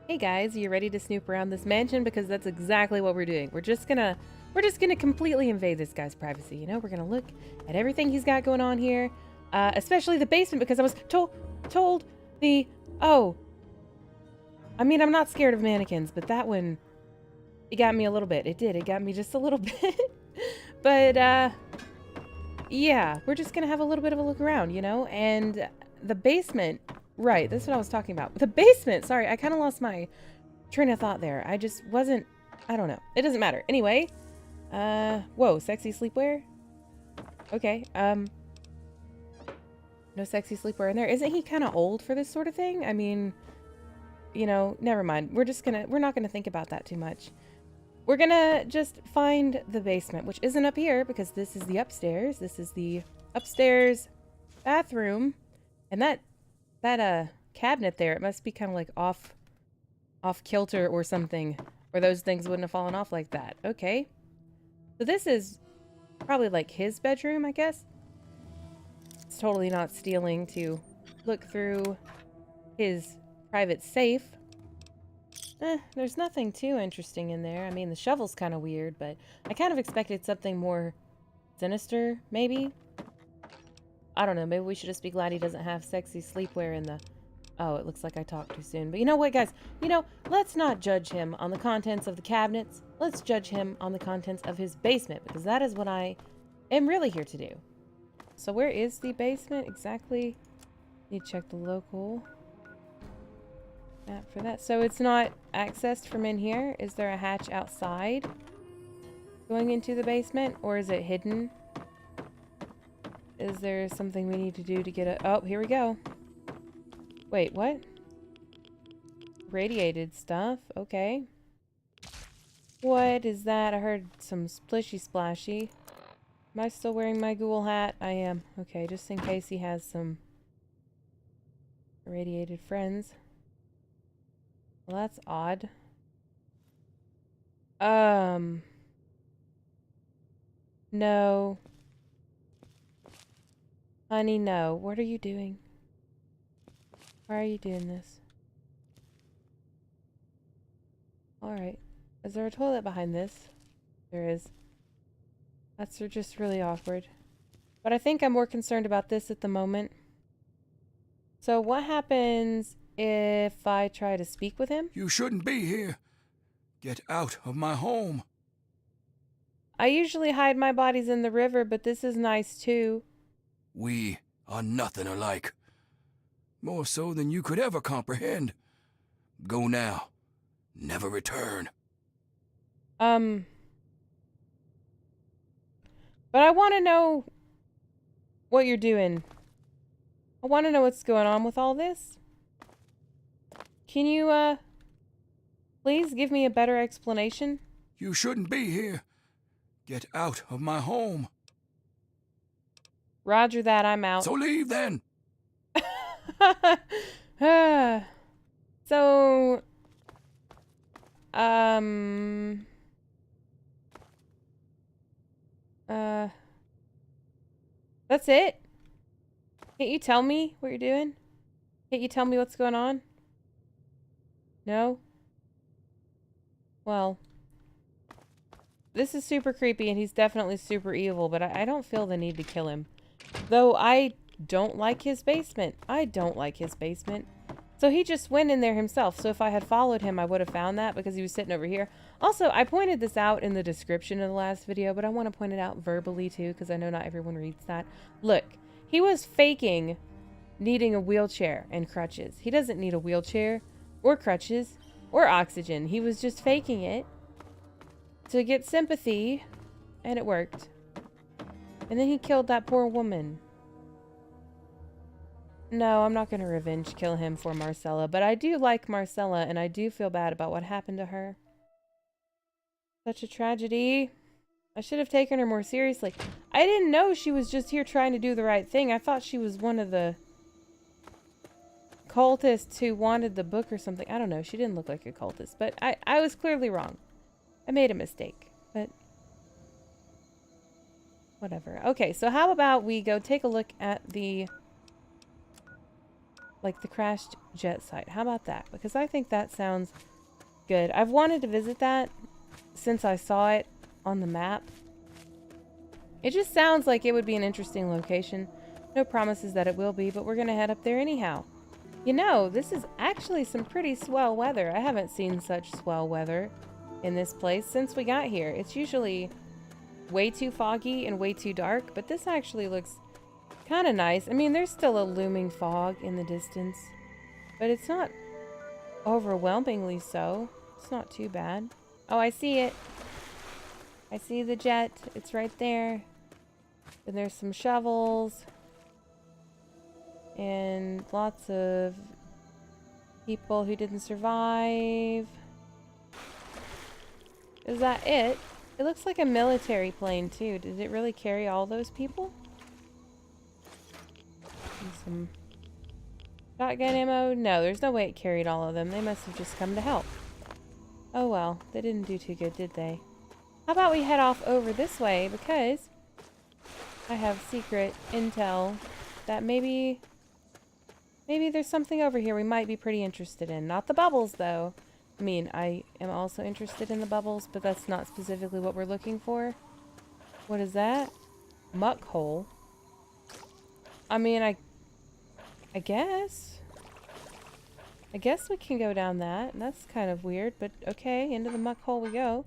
Hey guys, are you ready to snoop around this mansion? Because that's exactly what we're doing. We're just gonna completely invade this guy's privacy. You know, we're gonna look at everything he's got going on here, especially the basement, because I was told the I mean, I'm not scared of mannequins, but that one, it got me a little bit. It did. It got me just a little bit. But yeah, we're just gonna have a little bit of a look around, you know, and the basement. Right, that's what I was talking about. The basement! Sorry, I kind of lost my train of thought there. I just wasn't... I don't know. It doesn't matter. Anyway. Whoa, sexy sleepwear? Okay, no sexy sleepwear in there. Isn't he kind of old for this sort of thing? I mean, you know, never mind. We're not gonna think about that too much. We're gonna just find the basement, which isn't up here because this is the upstairs. This is the upstairs bathroom. And that cabinet there, it must be kind of like off kilter or something, or those things wouldn't have fallen off like that. Okay. So this is probably like his bedroom, I guess. It's totally not stealing to look through his private safe. There's nothing too interesting in there. I mean, the shovel's kind of weird, but I kind of expected something more sinister, maybe. I don't know, maybe we should just be glad he doesn't have sexy sleepwear in the... Oh, it looks like I talked too soon. But you know what, guys? You know, let's not judge him on the contents of the cabinets. Let's judge him on the contents of his basement, because that is what I am really here to do. So where is the basement exactly? Need to check the local map for that. So it's not accessed from in here? Is there a hatch outside going into the basement, or is it hidden? Is there something we need to do to get a... Oh, here we go. Wait, what? Radiated stuff. Okay. What is that? I heard some splishy splashy. Am I still wearing my ghoul hat? I am. Okay, just in case he has some irradiated friends. Well, that's odd. No. Honey, no. What are you doing? Why are you doing this? Alright. Is there a toilet behind this? There is. That's just really awkward. But I think I'm more concerned about this at the moment. So what happens if I try to speak with him? You shouldn't be here. Get out of my home. I usually hide my bodies in the river, but this is nice too. We are nothing alike. More so than you could ever comprehend. Go now. Never return. But I want to know what you're doing. I want to know what's going on with all this. Can you, please give me a better explanation? You shouldn't be here. Get out of my home. Roger that, I'm out. So leave then. So, that's it? Can't you tell me what you're doing? Can't you tell me what's going on? No? Well, this is super creepy and he's definitely super evil, but I don't feel the need to kill him. Though I don't like his basement. I don't like his basement. So he just went in there himself. So if I had followed him, I would have found that because he was sitting over here. Also, I pointed this out in the description of the last video, but I want to point it out verbally too because I know not everyone reads that. Look, he was faking needing a wheelchair and crutches. He doesn't need a wheelchair or crutches or oxygen. He was just faking it to get sympathy, and it worked. And then he killed that poor woman. No, I'm not going to revenge kill him for Marcella, but I do like Marcella, and I do feel bad about what happened to her. Such a tragedy. I should have taken her more seriously. I didn't know she was just here trying to do the right thing. I thought she was one of the cultists who wanted the book or something. I don't know. She didn't look like a cultist, but I was clearly wrong. I made a mistake, but whatever. Okay, so how about we go take a look at the Like the crashed jet site. How about that? Because I think that sounds good. I've wanted to visit that since I saw it on the map. It just sounds like it would be an interesting location. No promises that it will be, but we're gonna head up there anyhow. You know, this is actually some pretty swell weather. I haven't seen such swell weather in this place since we got here. It's usually way too foggy and way too dark, but this actually looks kind of nice. I mean, there's still a looming fog in the distance, but it's not overwhelmingly so. It's not too bad. Oh, I see it. I see the jet. It's right there. And there's some shovels. And lots of people who didn't survive. Is that it? It looks like a military plane too. Did it really carry all those people? And some shotgun ammo? No, there's no way it carried all of them. They must have just come to help. Oh well, they didn't do too good, did they? How about we head off over this way, because I have secret intel that maybe there's something over here we might be pretty interested in. Not the bubbles, though. I mean, I am also interested in the bubbles, but that's not specifically what we're looking for. What is that? Muck hole. I mean, I guess. I guess we can go down that. That's kind of weird, but okay, into the muck hole we go.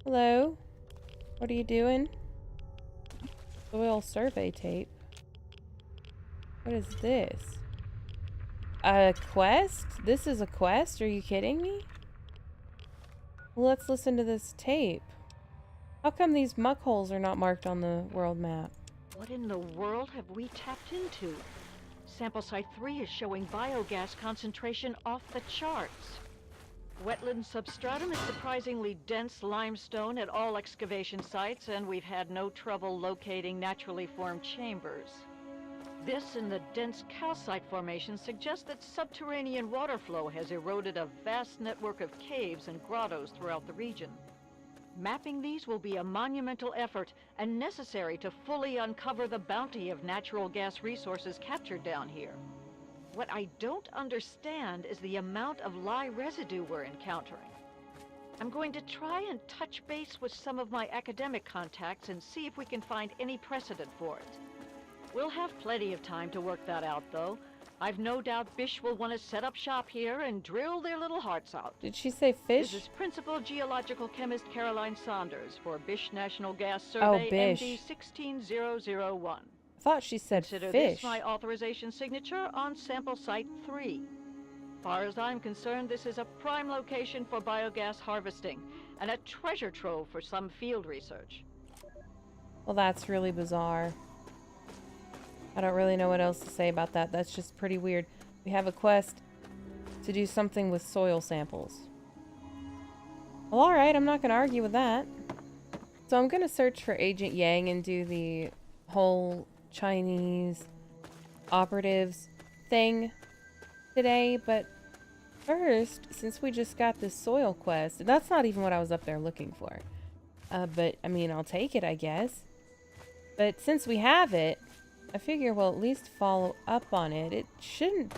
Hello? What are you doing? Soil survey tape. What is this? A quest? This is a quest? Are you kidding me? Well, let's listen to this tape. How come these muck holes are not marked on the world map? What in the world have we tapped into? Sample site 3 is showing biogas concentration off the charts. Wetland substratum is surprisingly dense limestone at all excavation sites, and we've had no trouble locating naturally formed chambers. This and the dense calcite formation suggests that subterranean water flow has eroded a vast network of caves and grottos throughout the region. Mapping these will be a monumental effort and necessary to fully uncover the bounty of natural gas resources captured down here. What I don't understand is the amount of lye residue we're encountering. I'm going to try and touch base with some of my academic contacts and see if we can find any precedent for it. We'll have plenty of time to work that out, though. I've no doubt Bish will want to set up shop here and drill their little hearts out. Did she say fish? This is Principal Geological Chemist Caroline Saunders for Bish National Gas Survey MD 16001. I thought she said Consider fish. this my authorization signature on sample site 3. Far as I'm concerned, this is a prime location for biogas harvesting and a treasure trove for some field research. Well, that's really bizarre. I don't really know what else to say about that. That's just pretty weird. We have a quest to do something with soil samples. Well, alright, I'm not going to argue with that. So I'm going to search for Agent Yang and do the whole Chinese operatives thing today, but first, since we just got this soil quest, that's not even what I was up there looking for. But, I mean, I'll take it, I guess. But since we have it, I figure we'll at least follow up on it. It shouldn't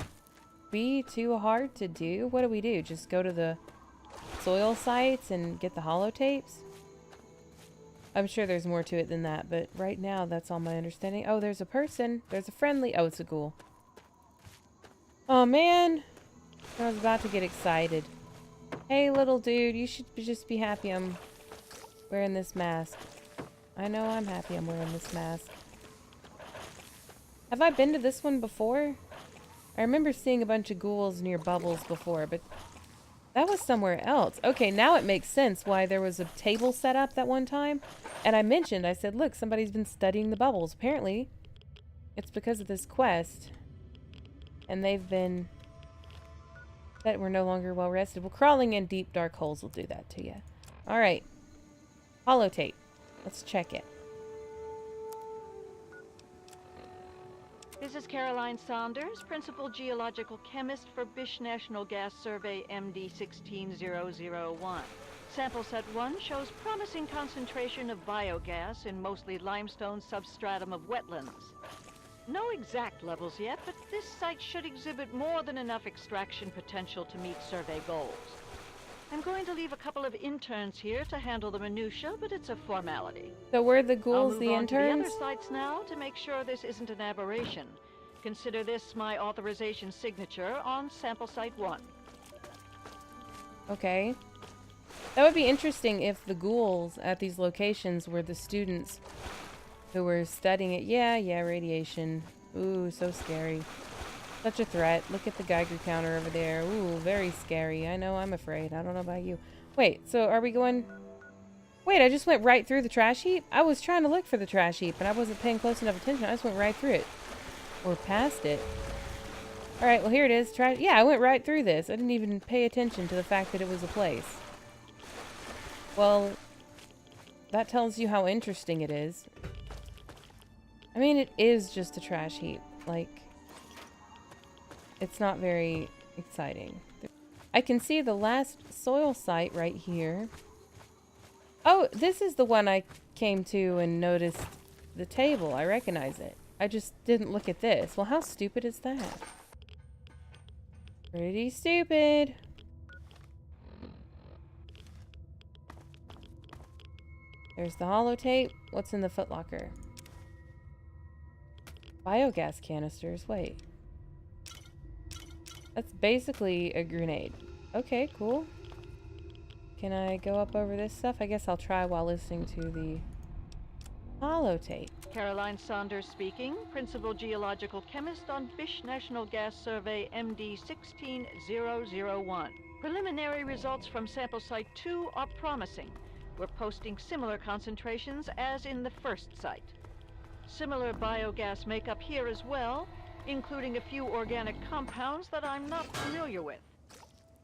be too hard to do. What do? Just go to the soil sites and get the holotapes? I'm sure there's more to it than that, but right now that's all my understanding. Oh, there's a person. There's a friendly. Oh, it's a ghoul. Oh, man. I was about to get excited. Hey, little dude, you should just be happy I'm wearing this mask. I know I'm happy I'm wearing this mask. Have I been to this one before? I remember seeing a bunch of ghouls near bubbles before, but that was somewhere else. Okay, now it makes sense why there was a table set up that one time. And I said, look, somebody's been studying the bubbles. Apparently, it's because of this quest. And they've been... that we're no longer well rested. Well, crawling in deep, dark holes will do that to you. Alright. Holotape. Let's check it. This is Caroline Saunders, Principal Geological Chemist for Bish National Gas Survey MD 16001. Sample set 1 shows promising concentration of biogas in mostly limestone substratum of wetlands. No exact levels yet, but this site should exhibit more than enough extraction potential to meet survey goals. I'm going to leave a couple of interns here to handle the minutiae, but it's a formality. So we're the I'll ghouls, move the on to the interns? other sites now to make sure this isn't an aberration. Consider this my authorization signature on sample site 1. Okay. That would be interesting if the ghouls at these locations were the students who were studying it. Yeah, radiation. Ooh, so scary. Such a threat. Look at the Geiger counter over there. Ooh, very scary. I know, I'm afraid. I don't know about you. Wait, so are we going... Wait, I just went right through the trash heap? I was trying to look for the trash heap, and I wasn't paying close enough attention. I just went right through it. Or past it. Alright, well here it is. Yeah, I went right through this. I didn't even pay attention to the fact that it was a place. Well, that tells you how interesting it is. I mean, it is just a trash heap. Like... It's not very exciting. I can see the last soil site right here. Oh, this is the one I came to and noticed the table. I recognize it. I just didn't look at this. Well, how stupid is that? Pretty stupid. There's the holotape. What's in the footlocker? Biogas canisters. Wait. That's basically a grenade. Okay, cool. Can I go up over this stuff? I guess I'll try while listening to the holotape. Caroline Saunders speaking, Principal Geological Chemist on Bish National Gas Survey MD 16001. Preliminary results from sample site 2 are promising. We're posting similar concentrations as in the first site. Similar biogas makeup here as well, including a few organic compounds that I'm not familiar with.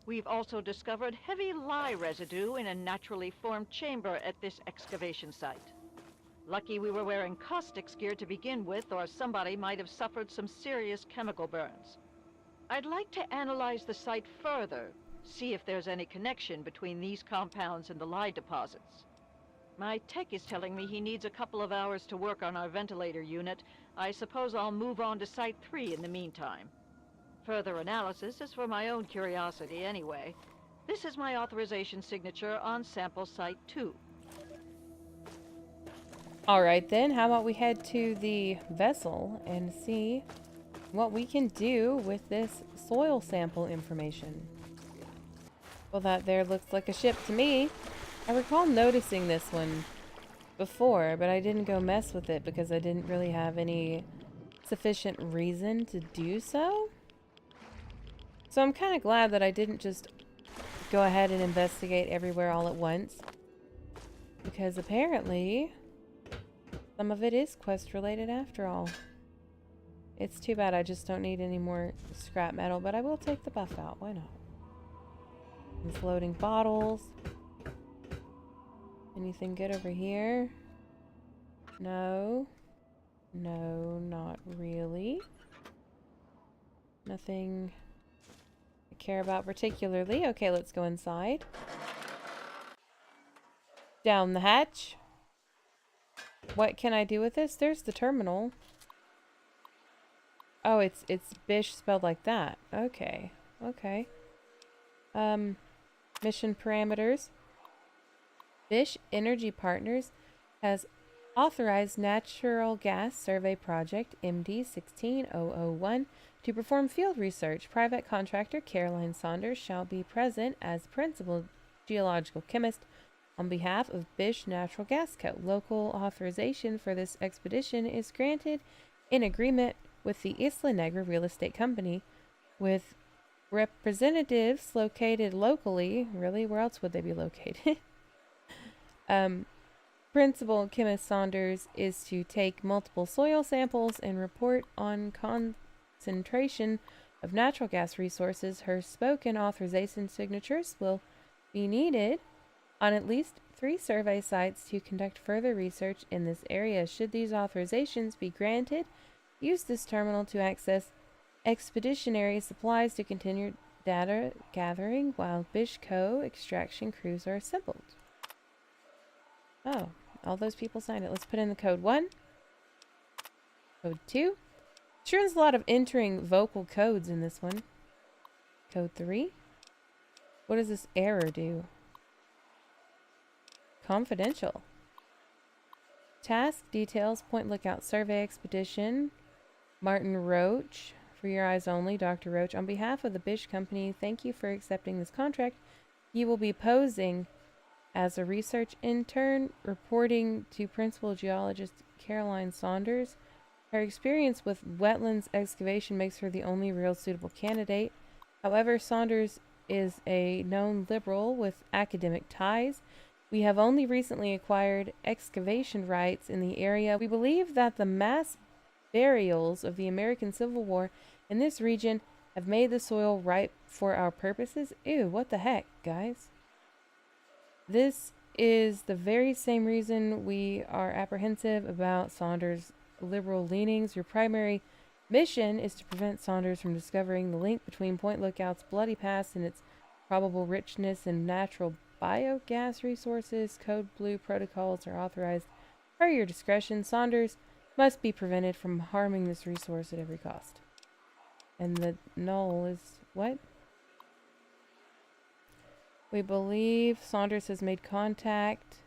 We've also discovered heavy lye residue in a naturally formed chamber at this excavation site. Lucky we were wearing caustics gear to begin with, or somebody might have suffered some serious chemical burns. I'd like to analyze the site further, see if there's any connection between these compounds and the lye deposits. My tech is telling me he needs a couple of hours to work on our ventilator unit. I suppose I'll move on to Site 3 in the meantime. Further analysis is for my own curiosity anyway. This is my authorization signature on sample Site 2. Alright then, how about we head to the vessel and see what we can do with this soil sample information. Well, that there looks like a ship to me. I recall noticing this one before, but I didn't go mess with it because I didn't really have any sufficient reason to do so. So I'm kind of glad that I didn't just go ahead and investigate everywhere all at once. Because apparently, some of it is quest related after all. It's too bad I just don't need any more scrap metal, but I will take the buff out. Why not? Some floating bottles. Anything good over here? No. No, not really. Nothing I care about particularly. Okay, let's go inside. Down the hatch. What can I do with this? There's the terminal. Oh, it's Bish spelled like that. Okay. Okay. Mission parameters. Bish Energy Partners has authorized Natural Gas Survey Project MD 16001 to perform field research. Private contractor Caroline Saunders shall be present as principal geological chemist on behalf of Bish Natural Gas Co. Local authorization for this expedition is granted in agreement with the Isla Negra Real Estate Company, with representatives located locally. Really? Where else would they be located? Principal Chemist Saunders is to take multiple soil samples and report on concentration of natural gas resources. Her spoken authorization signatures will be needed on at least 3 survey sites to conduct further research in this area. Should these authorizations be granted, use this terminal to access expeditionary supplies to continue Data gathering while Bish Co. extraction crews are assembled. Oh, all those people signed it. Let's put in the code 1. Code 2. Sure there's a lot of entering vocal codes in this one. Code 3. What does this error do? Confidential. Task details, Point Lookout Survey Expedition. Martin Roach. For your eyes only, Dr. Roach. On behalf of the Bish Company, thank you for accepting this contract. You will be posing as a research intern, reporting to Principal Geologist Caroline Saunders. Her experience with wetlands excavation makes her the only real suitable candidate. However, Saunders is a known liberal with academic ties. We have only recently acquired excavation rights in the area. We believe that the mass burials of the American Civil War in this region have made the soil ripe for our purposes. Ew, what the heck, guys? This is the very same reason we are apprehensive about Saunders' liberal leanings. Your primary mission is to prevent Saunders from discovering the link between Point Lookout's bloody past and its probable richness in natural biogas resources. Code Blue protocols are authorized per your discretion. Saunders must be prevented from harming this resource at every cost. And the null is what? We believe Saunders has made contact.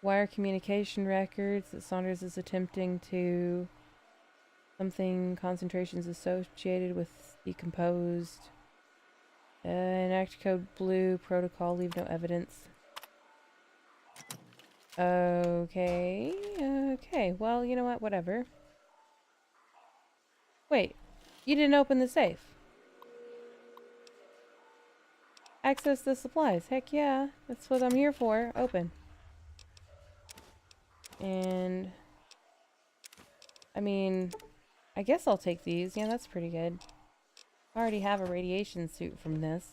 Wire communication records that Saunders is attempting to something concentrations associated with decomposed. Enact Code Blue protocol, leave no evidence. Okay. Okay, well, you know what? Whatever. Wait, you didn't open the safe. Access the supplies. Heck yeah, that's what I'm here for. Open. And I mean, I guess I'll take these. Yeah, that's pretty good. I already have a radiation suit from this.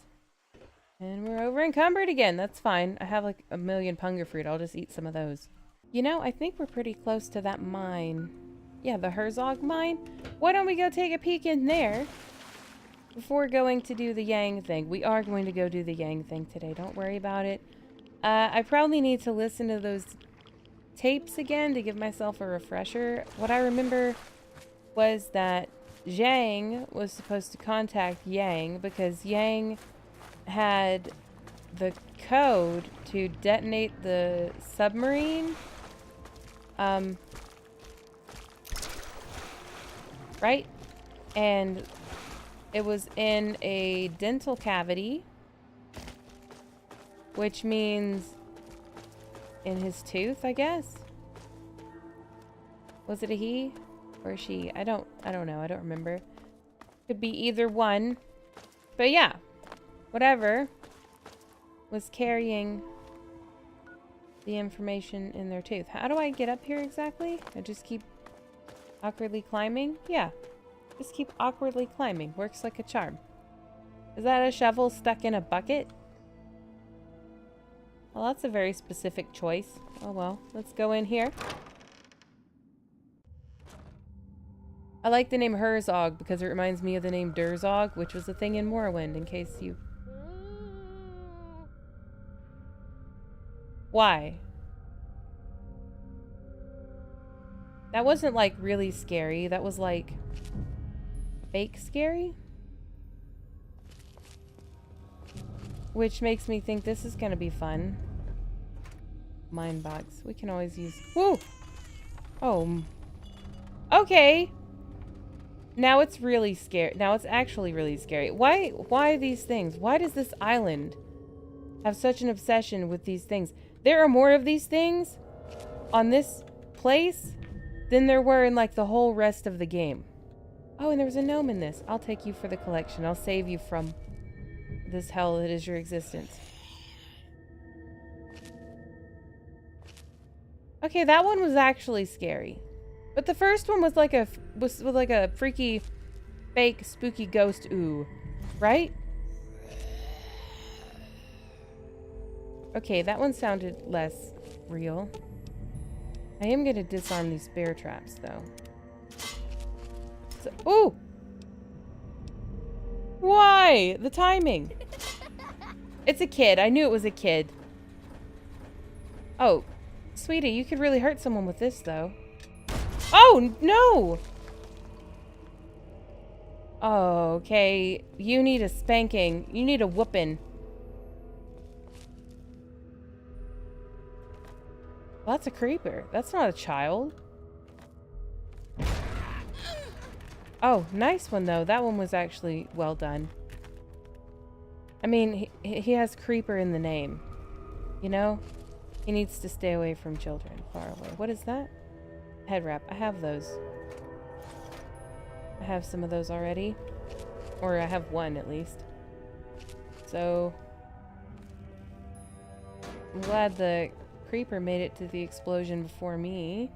And we're over encumbered again. That's fine. I have like a million punger fruit. I'll just eat some of those. You know, I think we're pretty close to that mine. Yeah, the Herzog mine. Why don't we go take a peek in there before going to do the Yang thing? We are going to go do the Yang thing today. Don't worry about it. I probably need to listen to those tapes again to give myself a refresher. What I remember was that Zhang was supposed to contact Yang because Yang had the code to detonate the submarine. Right? And it was in a dental cavity, which means in his tooth, I guess. Was it a he or a she? I don't know. I don't remember. Could be either one. But yeah, whatever was carrying the information in their tooth. How do I get up here exactly? I just keep awkwardly climbing? Yeah. Just keep awkwardly climbing. Works like a charm. Is that a shovel stuck in a bucket? Well, that's a very specific choice. Oh well, let's go in here. I like the name Herzog because it reminds me of the name Durzog, which was a thing in Morrowind, in case you... Why? That wasn't, like, really scary. That was, like, fake scary? Which makes me think this is gonna be fun. Mine box. We can always use... Woo! Oh. Okay. Now it's really scary. Now it's actually really scary. Why these things? Why does this island have such an obsession with these things? There are more of these things on this place than there were in like the whole rest of the game. Oh, and there was a gnome in this. I'll take you for the collection. I'll save you from this hell that is your existence. Okay, that one was actually scary. But the first one was like a freaky fake spooky ghost ooh, right? Okay, that one sounded less real. I am going to disarm these bear traps though. So, ooh! Why? The timing. It's a kid. I knew it was a kid. Oh, sweetie, you could really hurt someone with this, though. Oh, no! Oh, okay. You need a spanking. You need a whooping. Well, that's a creeper. That's not a child. Oh, nice one, though. That one was actually well done. I mean, he has creeper in the name. You know? He needs to stay away from children. Far away. What is that? Head wrap. I have those. I have some of those already. Or I have one, at least. So... I'm glad the creeper made it to the explosion before me.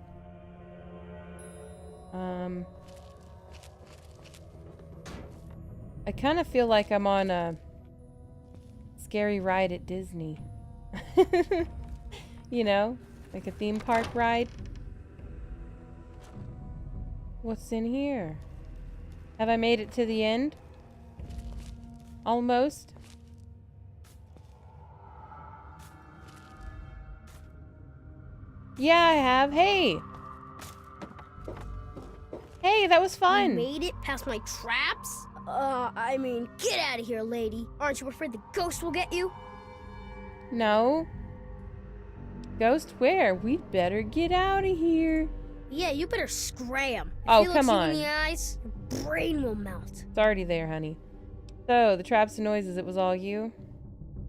I kind of feel like I'm on a scary ride at Disney. You know? Like a theme park ride. What's in here? Have I made it to the end? Almost. Yeah, I have. Hey! Hey, that was fun! You made it past my traps? I mean, get out of here, lady. Aren't you afraid the ghost will get you? No. Ghost where? We'd better get out of here. Yeah, you better scram. Oh, if he come looks on. you in the eyes, your brain will melt. It's already there, honey. So, the traps and noises, it was all you?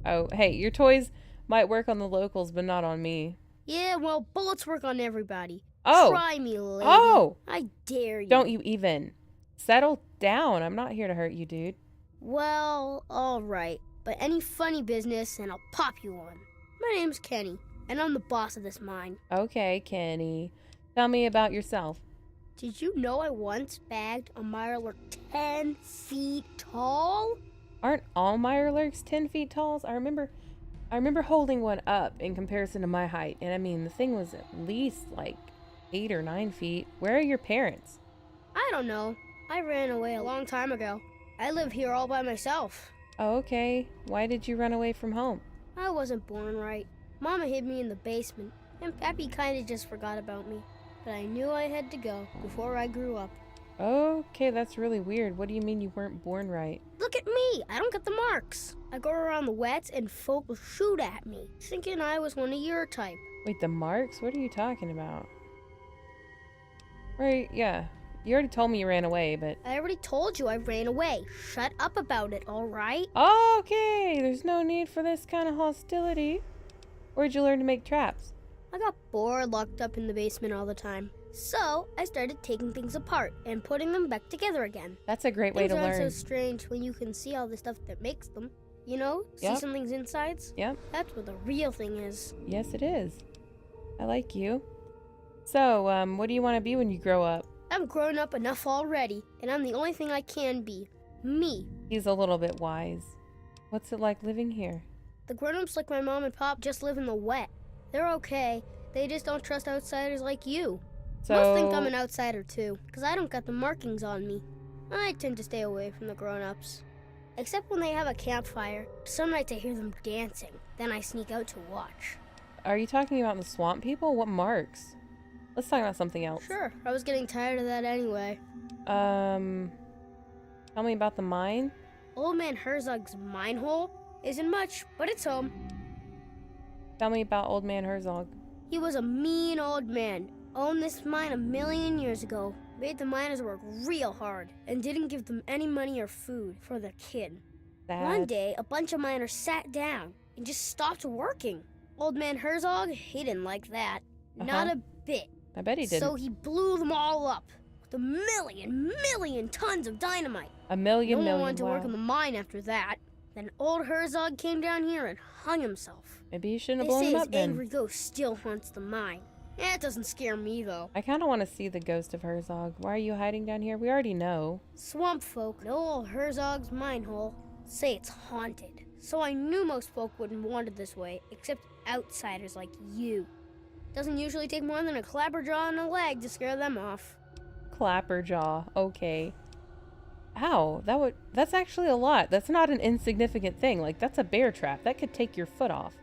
Oh, hey, your toys might work on the locals, but not on me. Yeah, well, bullets work on everybody. Oh. Try me, lady. Oh! I dare you. Don't you even. Settle down. I'm not here to hurt you, dude. Well, alright. But any funny business, and I'll pop you one. My name's Kenny, and I'm the boss of this mine. Okay, Kenny. Tell me about yourself. Did you know I once bagged a mirelurk 10 feet tall? Aren't all mirelurks 10 feet tall? I remember holding one up in comparison to my height, and I mean, the thing was at least like 8 or 9 feet. Where are your parents? I don't know. I ran away a long time ago. I live here all by myself. Oh, okay. Why did you run away from home? I wasn't born right. Mama hid me in the basement, and Pappy kinda just forgot about me. But I knew I had to go before I grew up. Okay, that's really weird. What do you mean you weren't born right? Look at me! I don't get the marks. I go around the wets and folk will shoot at me, thinking I was one of your type. Wait, the marks? What are you talking about? Right, yeah. You already told me you ran away, but... I already told you I ran away. Shut up about it, alright? Okay, there's no need for this kind of hostility. Where'd you learn to make traps? I got bored locked up in the basement all the time. So, I started taking things apart and putting them back together again. That's a great way to Things aren't learn. so strange when you can see all the stuff that makes them. You know? Yep. See something's insides? Yep. That's what the real thing is. Yes, it is. I like you. So, what do you want to be when you grow up? I'm grown up enough already, and I'm the only thing I can be. Me. He's a little bit wise. What's it like living here? The grown-ups like my mom and pop just live in the wet. They're okay. They just don't trust outsiders like you. So... Most think I'm an outsider too, because I don't got the markings on me. I tend to stay away from the grown-ups. Except when they have a campfire. Some nights I hear them dancing. Then I sneak out to watch. Are you talking about the swamp people? What marks? Let's talk about something else. Sure, I was getting tired of that anyway. Tell me about the mine. Old Man Herzog's mine hole isn't much, but it's home. Tell me about Old Man Herzog. He was a mean old man. Owned this mine 1,000,000 years ago. Made the miners work real hard and didn't give them any money or food for their kid. Sad. One day, a bunch of miners sat down and just stopped working. Old Man Herzog, he didn't like that. Not a bit. I bet he didn't. So he blew them all up with 1,000,000 tons of dynamite. A million, No one wanted to wow. work in the mine after that. Then old Herzog came down here and hung himself. Maybe you shouldn't have They blown say him his up then. angry ghost still haunts the mine. That doesn't scare me, though. I kind of want to see the ghost of Herzog. Why are you hiding down here? We already know. Swamp folk know old Herzog's mine hole. Say it's haunted. So I knew most folk wouldn't want it this way, except outsiders like you. Doesn't usually take more than a clapperjaw and a leg to scare them off. Clapperjaw. Okay. Ow, that's actually a lot. That's not an insignificant thing. Like, that's a bear trap. That could take your foot off.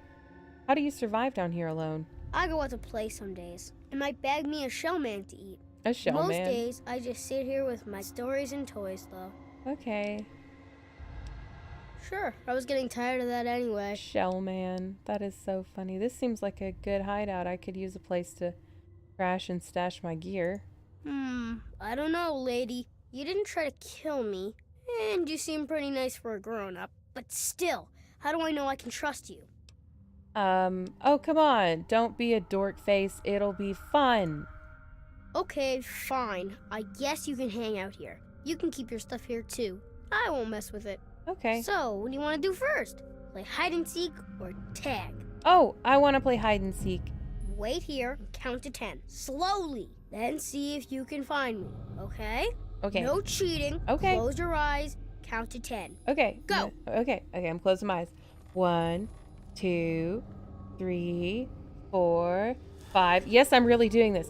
How do you survive down here alone? I go out to play some days. And might bag me a shellman to eat. A shellman? Most days, I just sit here with my stories and toys, though. Okay. Sure, I was getting tired of that anyway. Shellman. That is so funny. This seems like a good hideout. I could use a place to crash and stash my gear. I don't know, lady. You didn't try to kill me, and you seem pretty nice for a grown-up. But still, how do I know I can trust you? Oh, come on. Don't be a dork face. It'll be fun. Okay, fine. I guess you can hang out here. You can keep your stuff here, too. I won't mess with it. Okay. So, what do you want to do first? Play hide and seek or tag? Oh, I want to play hide and seek. Wait here and count to 10. Slowly. Then see if you can find me, okay? Okay. No cheating. Okay. Close your eyes. Count to 10. Okay. Go. Okay, I'm closing my eyes. 1, 2, 3, 4, 5. Yes, I'm really doing this.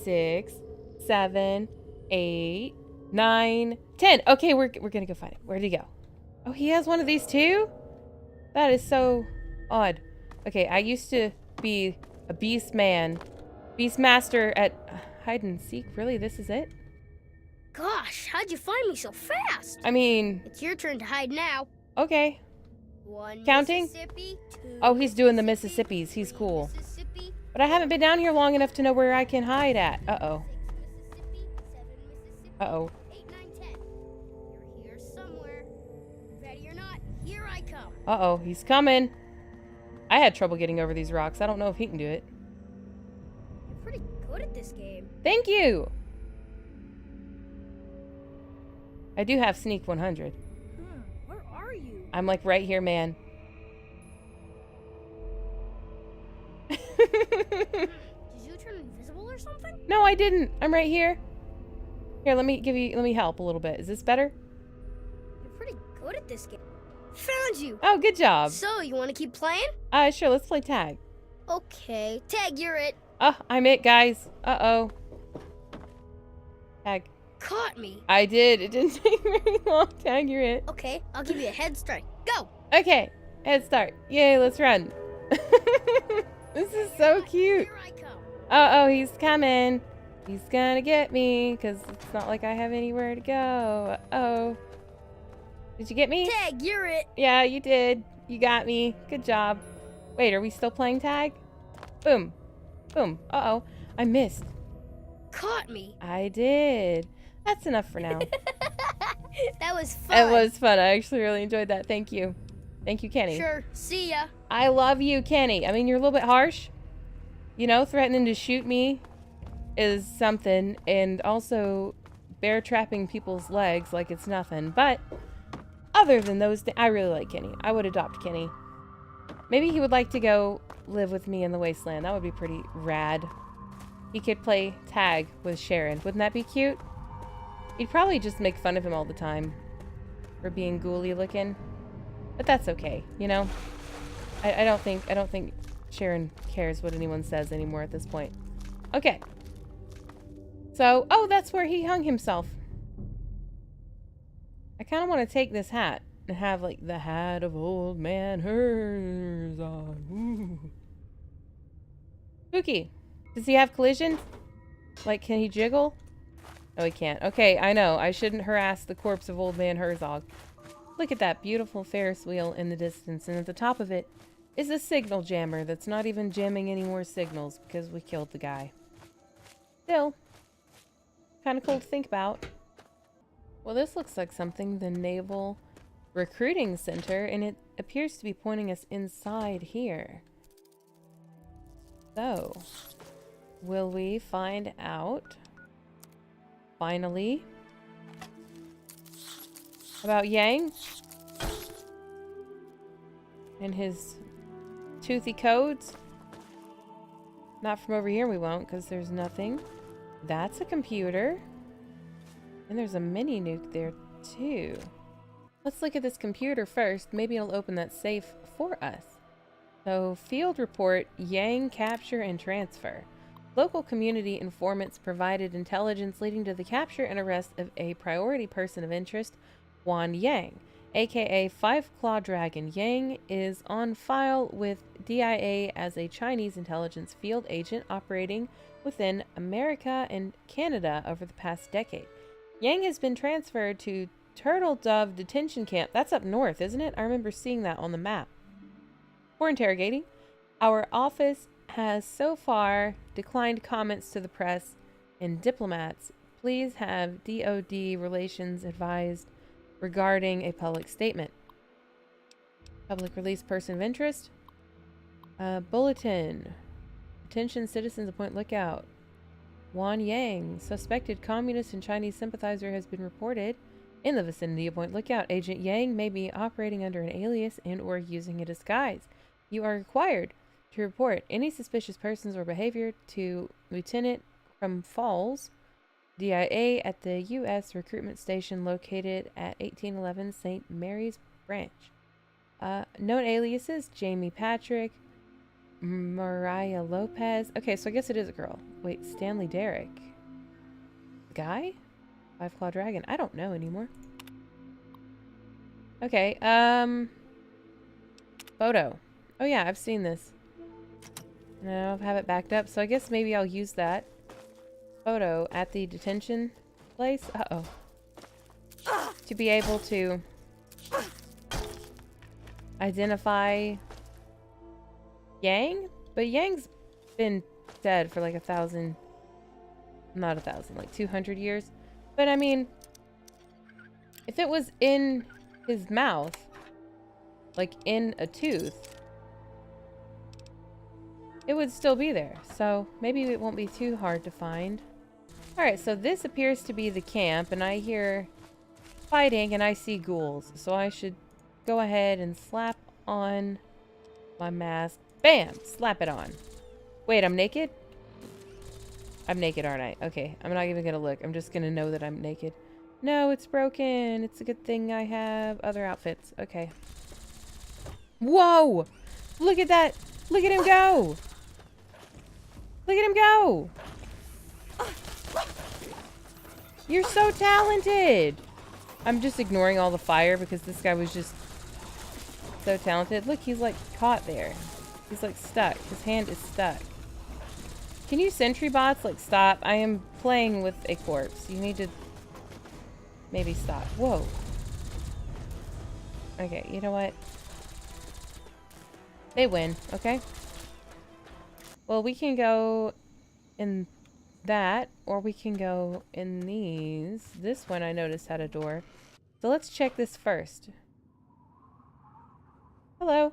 6, 7, 8, 9, 10. Okay, we're gonna go find it. Where'd he go? Oh, he has one of these too? That is so odd. Okay, I used to be a beastmaster at hide and seek. Really, this is it? Gosh, how'd you find me so fast? I mean, It's your turn to hide now. okay. 1 Counting? Mississippi, 2 Oh, he's doing the Mississippis. He's cool. Mississippi, But I haven't been down here long enough to know where I can hide at. Uh-oh. 6 Mississippi, 7 Mississippi, Uh-oh. 8, 9, 10. You're here somewhere. Ready or not, here I come. Uh-oh, he's coming. I had trouble getting over these rocks. I don't know if he can do it. You're pretty good at this game. Thank you! I do have Sneak 100. Where are you? I'm like right here, man. Did you turn invisible or something? No, I didn't. I'm right here. Here, let me help a little bit. Is this better? You're pretty good at this game. Found you! Oh, good job. So, you want to keep playing? Sure, let's play tag. Okay, tag, you're it. Oh, I'm it, guys. Uh-oh. Tag. Caught me. I did. It didn't take very long. Tag, you're it. Okay, I'll give you a head start. Go! Okay, head start. Yay, let's run. This is so cute. Here I come. Uh-oh, he's coming. He's gonna get me, because it's not like I have anywhere to go. Uh-oh. Did you get me? Tag, you're it. Yeah, you did. You got me. Good job. Wait, are we still playing tag? Boom. Boom. Uh-oh. I missed. Caught me. I did. That's enough for now. That was fun. It was fun. I actually really enjoyed that. Thank you. Thank you, Kenny. Sure, see ya. I love you, Kenny. I mean, you're a little bit harsh. You know, threatening to shoot me is something, and also bear trapping people's legs like it's nothing. But other than those things, I really like Kenny. I would adopt Kenny. Maybe he would like to go live with me in the wasteland. That would be pretty rad. He could play tag with Sharon. Wouldn't that be cute? He'd probably just make fun of him all the time for being ghouly looking. But that's okay, you know? I don't think Sharon cares what anyone says anymore at this point. Okay. So, oh, that's where he hung himself. I kind of want to take this hat and have, like, the hat of old man Herzog. Ooh. Spooky. Does he have collision? Like, can he jiggle? Oh, he can't. Okay, I know. I shouldn't harass the corpse of old man Herzog. Look at that beautiful Ferris wheel in the distance, and at the top of it is a signal jammer that's not even jamming any more signals because we killed the guy. Still, kind of cool to think about. Well, this looks like something the Naval Recruiting Center, and it appears to be pointing us inside here. So, will we find out, finally, about Yang and his toothy codes? Not from over here we won't, because there's nothing. That's a computer. And there's a mini nuke there too. Let's look at this computer first. Maybe it'll open that safe for us. So, field report, Yang capture and transfer. Local community informants provided intelligence leading to the capture and arrest of a priority person of interest, Wan Yang, aka Five Claw Dragon. Yang is on file with DIA as a Chinese intelligence field agent operating within America and Canada over the past decade. Yang has been transferred to Turtle Dove Detention Camp. That's up north, isn't it? I remember seeing that on the map. For interrogating, our office has so far declined comments to the press and diplomats. Please have DoD relations advised regarding a public statement. Public release person of interest. Bulletin. Attention citizens, appoint lookout. Wan Yang, suspected communist and Chinese sympathizer, has been reported in the vicinity. Appoint lookout. Agent Yang may be operating under an alias and or using a disguise. You are required to report any suspicious persons or behavior to Lieutenant Crum Falls, DIA, at the U.S. recruitment station located at 1811 St. Mary's Branch. Known aliases: Jamie Patrick, Mariah Lopez. Okay, so I guess it is a girl. Wait, Stanley Derrick. Guy? Five Claw Dragon. I don't know anymore. Okay, photo. Oh yeah, I've seen this. And I don't have it backed up, so I guess maybe I'll use that photo at the detention place. Uh-oh. To be able to identify Yang? But Yang's been dead for like 1,000... Not 1,000, like 200 years. But I mean, if it was in his mouth, like in a tooth, it would still be there. So maybe it won't be too hard to find. Alright, so this appears to be the camp, and I hear fighting and I see ghouls. So I should go ahead and slap on my mask. Bam! Slap it on. Wait, I'm naked? I'm naked, aren't I? Okay, I'm not even gonna look. I'm just gonna know that I'm naked. No, it's broken. It's a good thing I have other outfits. Okay. Whoa! Look at that! Look at him go! Look at him go! You're so talented! I'm just ignoring all the fire because this guy was just so talented. Look, he's like caught there. He's like stuck. His hand is stuck. Can you sentry bots like stop? I am playing with a corpse. You need to maybe stop. Whoa. Okay, you know what? They win, okay? Well, we can go in that, or we can go in these. This one I noticed had a door. So let's check this first. Hello.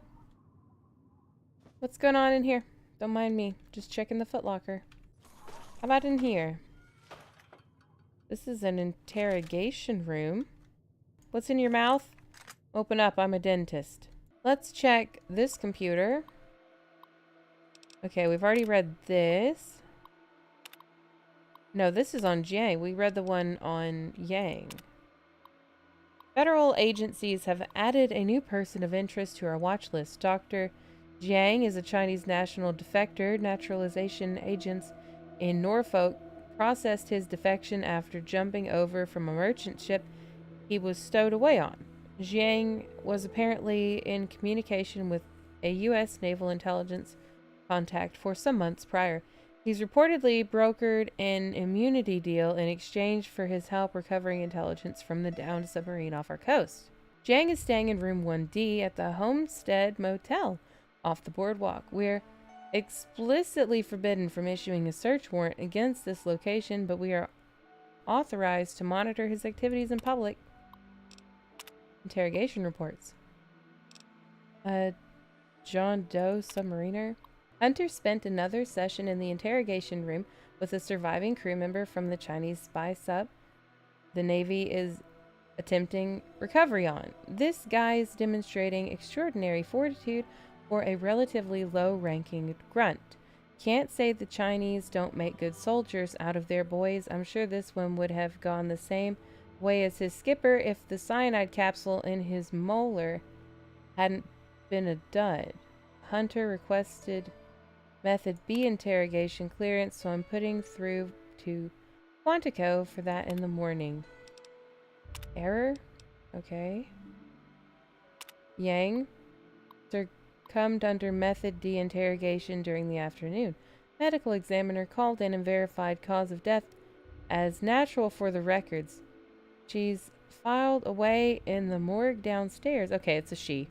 What's going on in here? Don't mind me. Just checking the footlocker. How about in here? This is an interrogation room. What's in your mouth? Open up. I'm a dentist. Let's check this computer. Okay, we've already read this. No, this is on Jiang. We read the one on Yang. Federal agencies have added a new person of interest to our watch list. Dr. Jiang is a Chinese national defector. Naturalization agents in Norfolk processed his defection after jumping over from a merchant ship he was stowed away on. Jiang was apparently in communication with a U.S. naval intelligence contact for some months prior. He's reportedly brokered an immunity deal in exchange for his help recovering intelligence from the downed submarine off our coast. Jiang is staying in room 1D at the Homestead Motel off the boardwalk. We're explicitly forbidden from issuing a search warrant against this location, but we are authorized to monitor his activities in public. Interrogation reports. John Doe submariner. Hunter spent another session in the interrogation room with a surviving crew member from the Chinese spy sub the Navy is attempting recovery on. This guy is demonstrating extraordinary fortitude for a relatively low-ranking grunt. Can't say the Chinese don't make good soldiers out of their boys. I'm sure this one would have gone the same way as his skipper if the cyanide capsule in his molar hadn't been a dud. Hunter requested Method B, interrogation clearance, so I'm putting through to Quantico for that in the morning. Error? Okay. Yang succumbed under Method D interrogation during the afternoon. Medical examiner called in and verified cause of death as natural for the records. She's filed away in the morgue downstairs. Okay, it's a she.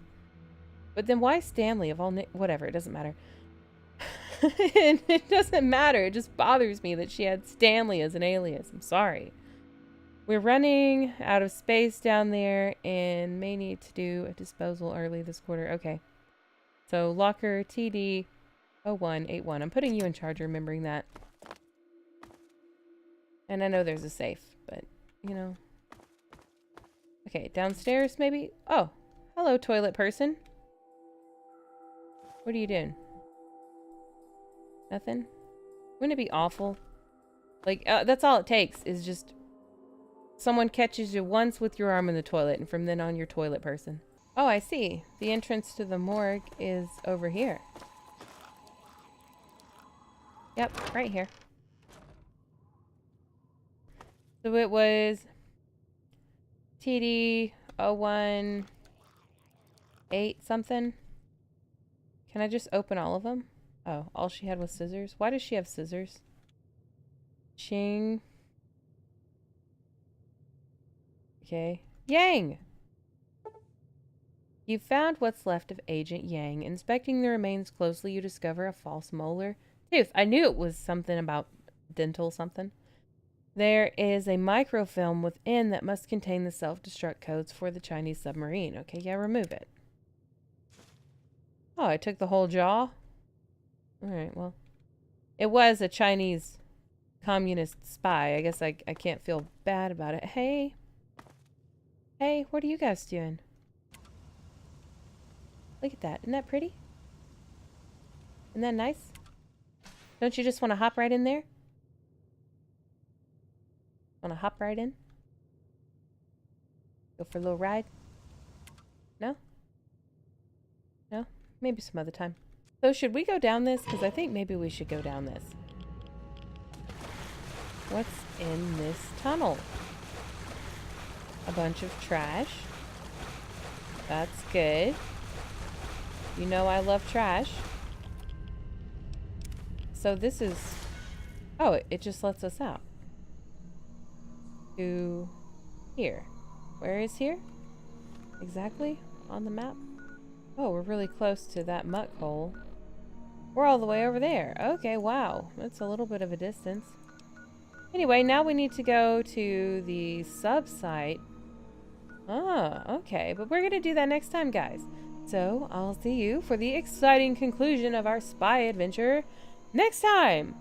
But then why Stanley of all whatever, it doesn't matter. It doesn't matter. It just bothers me that she had Stanley as an alias. I'm sorry. We're running out of space down there and may need to do a disposal early this quarter. Okay. So locker TD 0181. I'm putting you in charge, remembering that. And I know there's a safe, but you know. Okay, downstairs maybe? Oh, hello toilet person. What are you doing? Nothing? Wouldn't it be awful? Like, that's all it takes is just someone catches you once with your arm in the toilet and from then on you're toilet person. Oh, I see. The entrance to the morgue is over here. Yep, right here. So it was TD 018 something. Can I just open all of them? Oh, all she had was scissors. Why does she have scissors? Ching. Okay. Yang! You found what's left of Agent Yang. Inspecting the remains closely, you discover a false molar tooth. I knew it was something about dental something. There is a microfilm within that must contain the self-destruct codes for the Chinese submarine. Okay, yeah, remove it. Oh, I took the whole jaw? Alright, well. It was a Chinese communist spy. I guess I can't feel bad about it. Hey. Hey, what are you guys doing? Look at that. Isn't that pretty? Isn't that nice? Don't you just want to hop right in there? Want to hop right in? Go for a little ride? No? No? Maybe some other time. So should we go down this? Because I think maybe we should go down this. What's in this tunnel? A bunch of trash. That's good. You know I love trash. So this is... Oh, it just lets us out. To here. Where is here? Exactly? On the map? Oh, we're really close to that muck hole. We're all the way over there. Okay, wow. That's a little bit of a distance. Anyway, now we need to go to the sub-site. Ah, okay. But we're going to do that next time, guys. So, I'll see you for the exciting conclusion of our spy adventure next time.